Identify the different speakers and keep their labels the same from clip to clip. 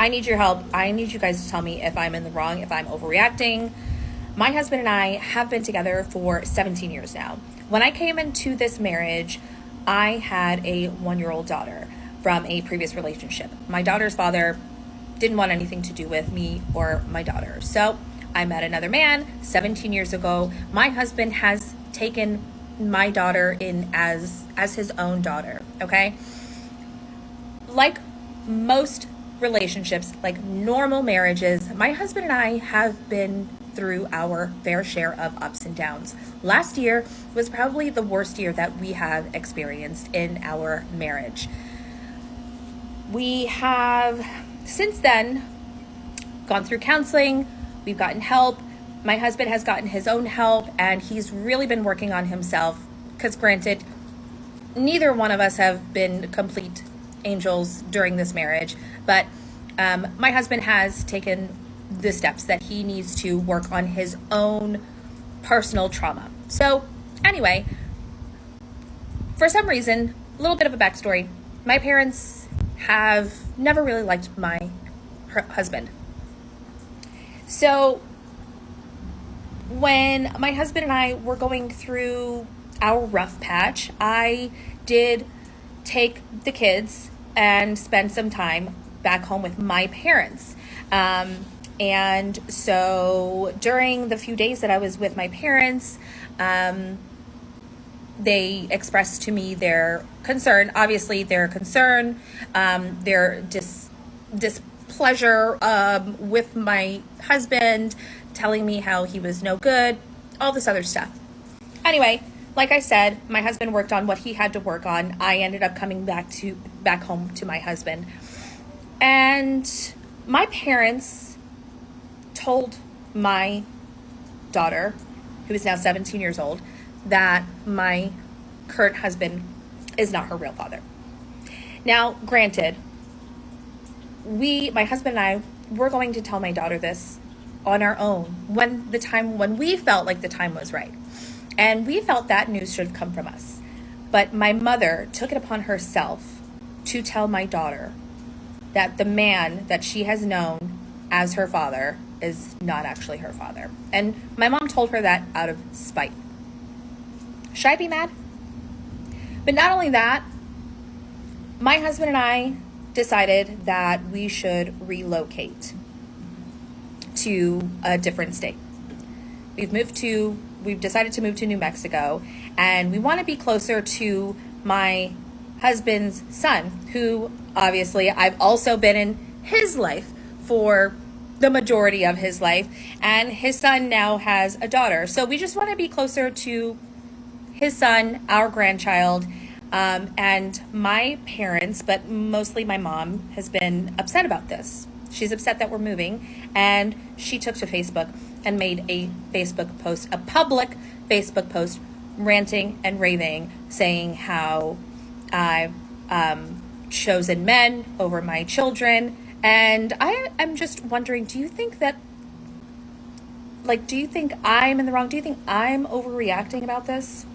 Speaker 1: I need your help. I need you guys to tell me if I'm in the wrong, if I'm overreacting. My husband and I have been together for 17 years now. When I came into this marriage, I had a 1-year-old daughter from a previous relationship. My daughter's father didn't want anything to do with me or my daughter. So I met another man 17 years ago. My husband has taken my daughter in as his own daughter, okay? Like most relationships, like normal marriages, my husband and I have been through our fair share of ups and downs. Last year was probably the worst year that we have experienced in our marriage. We have since then gone through counseling, we've gotten help. My husband has gotten his own help, and he's really been working on himself because, granted, neither one of us have been complete angels during this marriage, but my husband has taken the steps that he needs to work on his own personal trauma. So anyway, for some reason, a little bit of a backstory, my parents have never really liked my husband. So when my husband and I were going through our rough patch, I did take the kids and spend some time back home with my parents. And so during the few days that I was with my parents, they expressed to me their concern, obviously their concern, their displeasure with my husband, telling me how he was no good, all this other stuff. Anyway, like I said, my husband worked on what he had to work on. I ended up coming back home to my husband. And my parents told my daughter, who is now 17 years old, that my current husband is not her real father. Now, granted, my husband and I were going to tell my daughter this on our own when we felt like the time was right. And we felt that news should have come from us. But my mother took it upon herself to tell my daughter that the man that she has known as her father is not actually her father. And my mom told her that out of spite. Should I be mad? But not only that, my husband and I decided that we should relocate to a different state. We've decided to move to New Mexico, and we want to be closer to my husband's son, who obviously I've also been in his life for the majority of his life, and his son now has a daughter. So we just want to be closer to his son, our grandchild, and my parents, but mostly my mom, has been upset about this. She's upset that we're moving, and she took to Facebook and made a public Facebook post, ranting and raving, saying how I've chosen men over my children. And I am just wondering, do you think I'm in the wrong? Do you think I'm overreacting about this?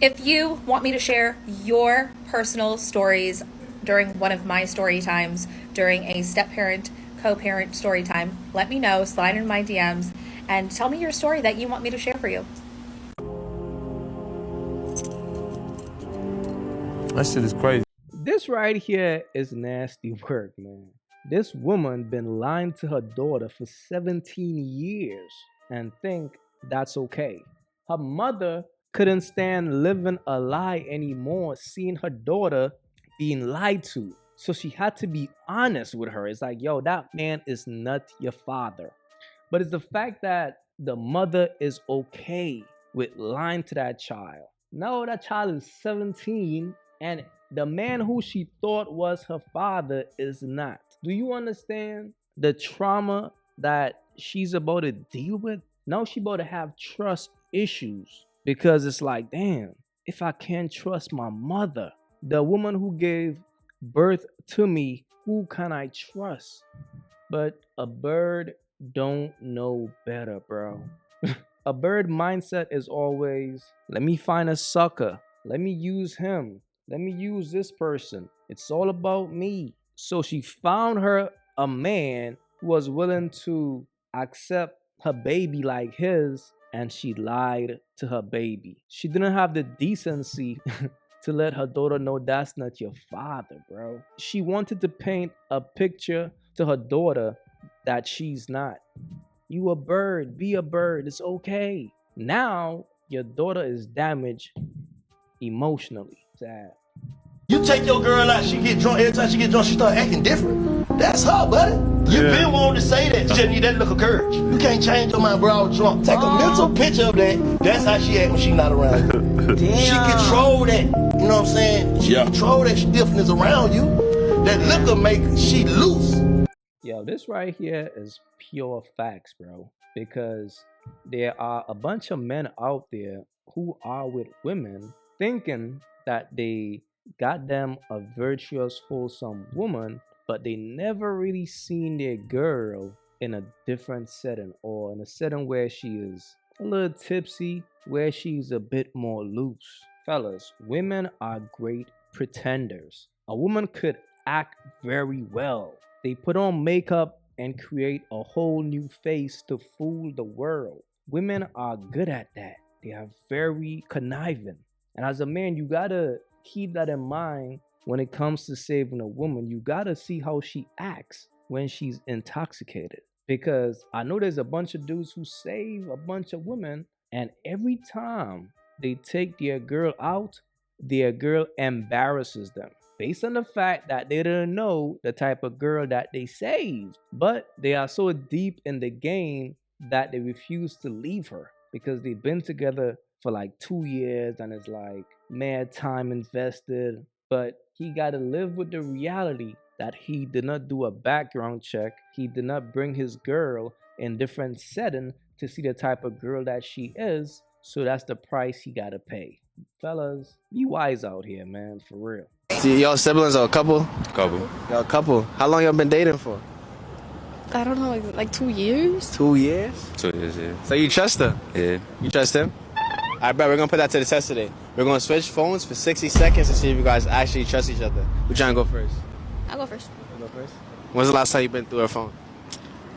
Speaker 1: If you want me to share your personal stories during one of my story times, during a step-parent, co-parent story time, let me know, slide in my DMs, and tell me your story that you want me to share for you.
Speaker 2: That shit is crazy.
Speaker 3: This right here is nasty work, man. This woman been lying to her daughter for 17 years and think that's okay. Her mother couldn't stand living a lie anymore, seeing her daughter being lied to. So she had to be honest with her. It's like, yo, that man is not your father. But it's the fact that the mother is okay with lying to that child. No, that child is 17 and the man who she thought was her father is not. Do you understand the trauma that she's about to deal with? Now she's about to have trust issues because it's like, damn, if I can't trust my mother, the woman who gave birth to me, who can I trust? But a bird don't know better, bro. A bird mindset is always, let me find a sucker. Let me use him. Let me use this person. It's all about me. So she found her a man who was willing to accept her baby like his, and she lied to her baby. She didn't have the decency to let her daughter know that's not your father, bro. She wanted to paint a picture to her daughter that she's not. You a bird, be a bird, it's okay. Now your daughter is damaged emotionally. Sad.
Speaker 2: You take your girl out, she get drunk. Every time she get drunk, she start acting different. That's her, buddy. You been wanting to say that. You just need that look of courage. You can't change your mind, bro. I was drunk. Take a mental picture of that. That's how she act when she not around you. She control that. You know what I'm saying? She control that stiffness around you. That liquor make she loose.
Speaker 3: Yo, this right here is pure facts, bro. Because there are a bunch of men out there who are with women thinking that they got them a virtuous, wholesome woman, but they never really seen their girl in a different setting, or in a setting where she is a little tipsy, where she's a bit more loose. Fellas, women are great pretenders. A woman could act very well. They put on makeup and create a whole new face to fool the world. Women are good at that. They are very conniving. And as a man, you gotta keep that in mind when it comes to saving a woman. You gotta see how she acts when she's intoxicated. Because I know there's a bunch of dudes who save a bunch of women, and every time they take their girl out, their girl embarrasses them, based on the fact that they didn't know the type of girl that they saved. But they are so deep in the game that they refuse to leave her, because they've been together for like 2 years and it's like mad time invested. But he got to live with the reality that he did not do a background check. He did not bring his girl in different setting to see the type of girl that she is. So that's the price he got to pay. Fellas, be wise out here, man, for real.
Speaker 4: See, y'all siblings are a couple?
Speaker 5: Couple.
Speaker 4: Y'all a couple. How long y'all been dating for?
Speaker 6: I don't know, like 2 years?
Speaker 4: 2 years?
Speaker 5: 2 years, yeah.
Speaker 4: So you trust her?
Speaker 5: Yeah.
Speaker 4: You trust him? All right, bro, we're going to put that to the test today. We're going to switch phones for 60 seconds to see if you guys actually trust each other. Who's trying to go first?
Speaker 6: I'll go first.
Speaker 4: You go first? When's the last time you been through her phone?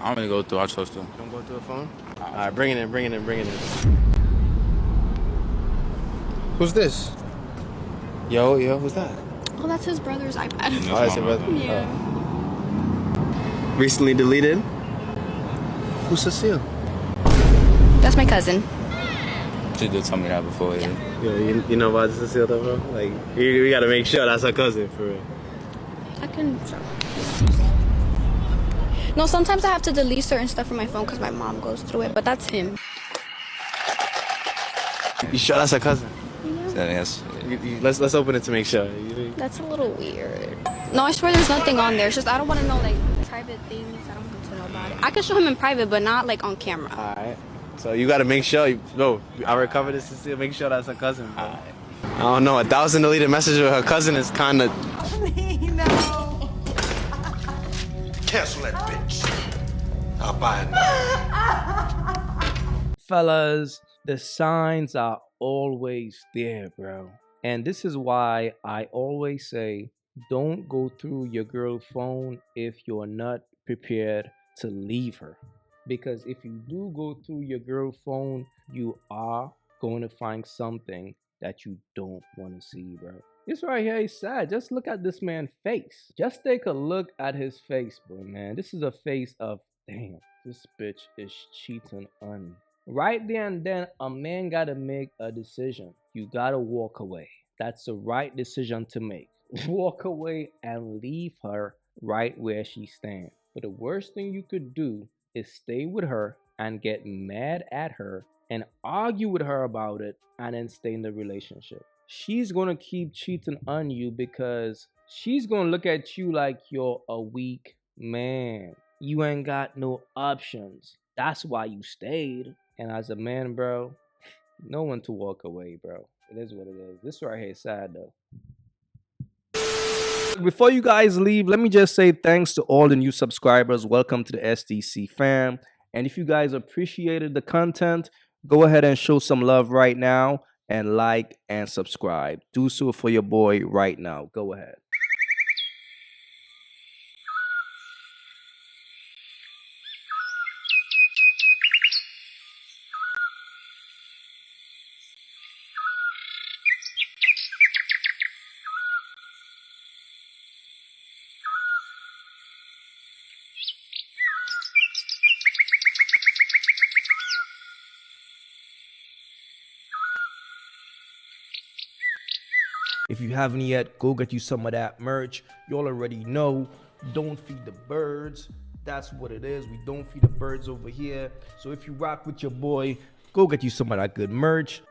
Speaker 5: I don't really go through. I trust her.
Speaker 4: You don't go through her phone? All right, bring it in. Who's this? Yo, who's that?
Speaker 6: Oh, that's his brother's iPad.
Speaker 5: That's
Speaker 4: Oh, that's
Speaker 5: my
Speaker 4: your
Speaker 5: brother.
Speaker 4: brother?
Speaker 6: Yeah.
Speaker 4: Recently deleted? Who's Cecile?
Speaker 6: That's my cousin.
Speaker 5: She did tell me that before, yeah.
Speaker 4: Yo, you know about Cecile though, bro? Like, we got to make sure that's her cousin, for real.
Speaker 6: I can... No, sometimes I have to delete certain stuff from my phone because my mom goes through it, but that's him.
Speaker 4: You sure that's her cousin?
Speaker 6: Yeah.
Speaker 5: So, yes.
Speaker 4: Let's open it to make sure.
Speaker 6: That's a little weird. No, I swear there's nothing on there. It's just I don't want to know, like, private things. I don't want to know about it. I can show him in private, but not, like, on camera.
Speaker 4: All right. So you got to make sure. I recovered this Cecile. Make sure that's her cousin. Bro.
Speaker 5: Alright.
Speaker 4: I don't know. 1,000 deleted messages with her cousin is kind of.
Speaker 2: No. Cancel that bitch. I'll buy it now.
Speaker 3: Fellas, the signs are always there, bro. And this is why I always say, don't go through your girl's phone if you're not prepared to leave her. Because if you do go through your girl's phone, you are going to find something that you don't want to see, bro. This right here is sad. Just look at this man's face. Just take a look at his face, bro, man. This is a face of, damn, this bitch is cheating on me. Right there and then, a man gotta make a decision. You gotta walk away. That's the right decision to make. Walk away and leave her right where she stands. But the worst thing you could do is stay with her and get mad at her and argue with her about it and then stay in the relationship. She's gonna keep cheating on you because she's gonna look at you like you're a weak man. You ain't got no options. That's why you stayed. And as a man, bro, know when to walk away, bro. It is what it is. This right here is sad, though. Before you guys leave, let me just say thanks to all the new subscribers. Welcome to the SDC fam. And if you guys appreciated the content, go ahead and show some love right now and like and subscribe. Do so for your boy right now. Go ahead. If you haven't yet, go get you some of that merch. You all already know, don't feed the birds. That's what it is. We don't feed the birds over here. So if you rock with your boy, go get you some of that good merch.